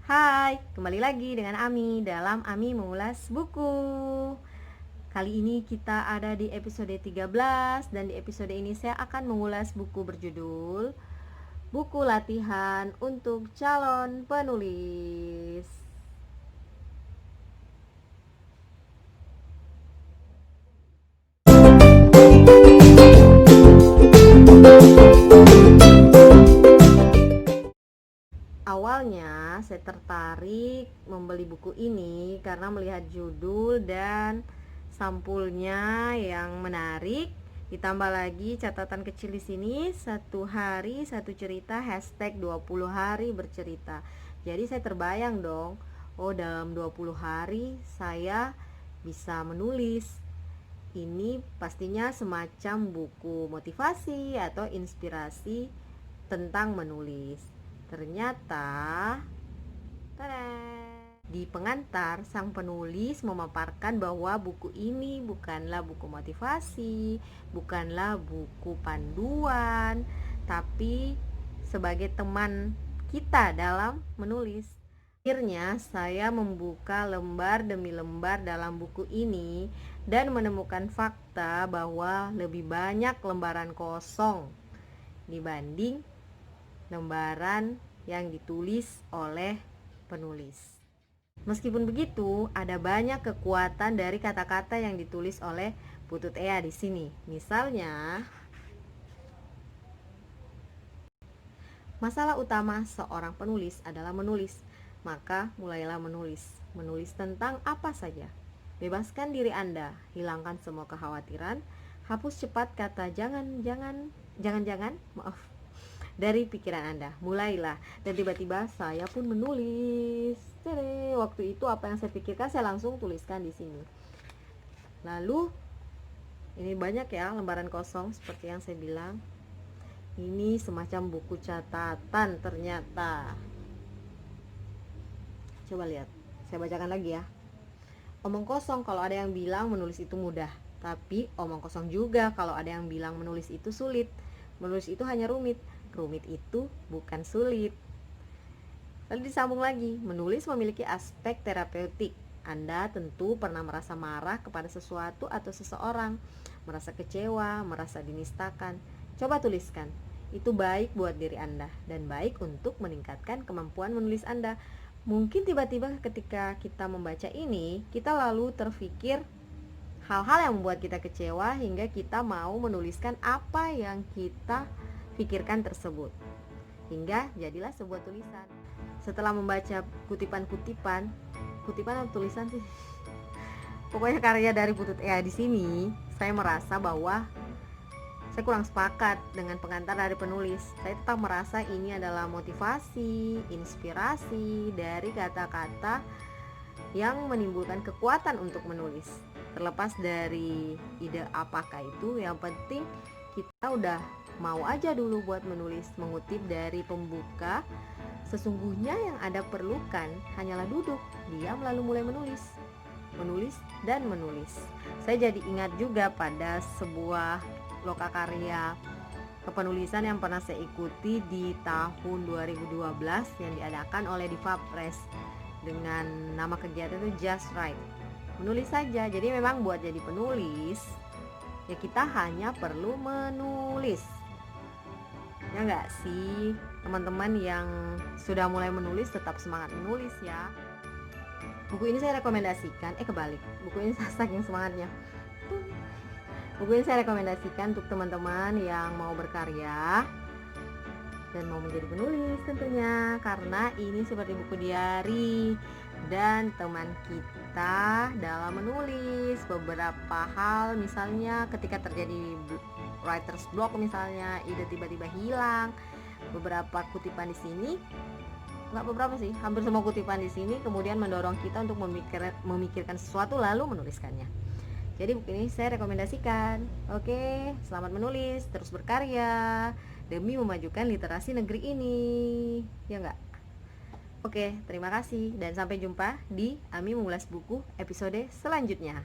Hai, kembali lagi dengan Ami dalam Ami Mengulas Buku. Kali ini kita ada di episode 13 dan di episode ini saya akan mengulas buku berjudul Buku Latihan untuk Calon Penulis. Awalnya saya tertarik membeli buku ini karena melihat judul dan sampulnya yang menarik. Ditambah lagi catatan kecil di sini, 1 hari 1 cerita, hashtag 20 hari bercerita. Jadi saya terbayang dong, oh dalam 20 hari saya bisa menulis. Ini pastinya semacam buku motivasi atau inspirasi tentang menulis. Ternyata, tada, di pengantar sang penulis memaparkan bahwa buku ini bukanlah buku motivasi, bukanlah buku panduan, tapi sebagai teman kita dalam menulis. Akhirnya saya membuka lembar demi lembar dalam buku ini dan menemukan fakta bahwa lebih banyak lembaran kosong dibanding lembaran yang ditulis oleh penulis. Meskipun begitu, ada banyak kekuatan dari kata-kata yang ditulis oleh Putut Ea di sini. Misalnya, masalah utama seorang penulis adalah menulis. Maka mulailah menulis. Menulis tentang apa saja. Bebaskan diri Anda, hilangkan semua kekhawatiran, hapus cepat kata jangan, maaf, dari pikiran Anda. Mulailah. Dan tiba-tiba saya pun menulis. Tere, waktu itu apa yang saya pikirkan saya langsung tuliskan di sini. Lalu ini banyak ya lembaran kosong seperti yang saya bilang. Ini semacam buku catatan ternyata. Coba lihat. Saya bacakan lagi ya. Omong kosong kalau ada yang bilang menulis itu mudah. Tapi omong kosong juga kalau ada yang bilang menulis itu sulit. Menulis itu hanya rumit. Rumit itu bukan sulit. Lalu disambung lagi, menulis memiliki aspek terapeutik. Anda tentu pernah merasa marah kepada sesuatu atau seseorang, merasa kecewa, merasa dinistakan. Coba tuliskan. Itu baik buat diri Anda dan baik untuk meningkatkan kemampuan menulis Anda. Mungkin tiba-tiba ketika kita membaca ini, kita lalu terfikir hal-hal yang membuat kita kecewa hingga kita mau menuliskan apa yang kita pikirkan tersebut, hingga jadilah sebuah tulisan. Setelah membaca kutipan atau tulisan sih, pokoknya karya dari Putut Ea di sini, saya merasa bahwa saya kurang sepakat dengan pengantar dari penulis. Saya tetap merasa ini adalah motivasi, inspirasi dari kata-kata yang menimbulkan kekuatan untuk menulis. Terlepas dari ide apakah itu, yang penting kita udah mau aja dulu buat menulis. Mengutip dari pembuka, sesungguhnya yang Anda perlukan hanyalah duduk, diam lalu mulai menulis. Menulis dan menulis. Saya jadi ingat juga pada sebuah lokakarya kepenulisan yang pernah saya ikuti di tahun 2012 yang diadakan oleh Diva Press dengan nama kegiatan itu Just Write. Menulis saja. Jadi memang buat jadi penulis ya kita hanya perlu menulis. Ya enggak sih, teman-teman yang sudah mulai menulis tetap semangat menulis ya. Buku ini saya rekomendasikan, kebalik. Buku ini saking semangatnya. Buku ini saya rekomendasikan untuk teman-teman yang mau berkarya dan mau menjadi penulis tentunya, karena ini seperti buku diari dan teman kita dalam menulis beberapa hal. Misalnya ketika terjadi writer's block, misalnya ide tiba-tiba hilang, beberapa kutipan di sini, nggak beberapa sih, hampir semua kutipan di sini kemudian mendorong kita untuk memikirkan sesuatu lalu menuliskannya. Jadi buku ini saya rekomendasikan. Oke, selamat menulis, terus berkarya demi memajukan literasi negeri ini. Ya enggak? Oke, terima kasih dan sampai jumpa di Ami Mengulas Buku episode selanjutnya.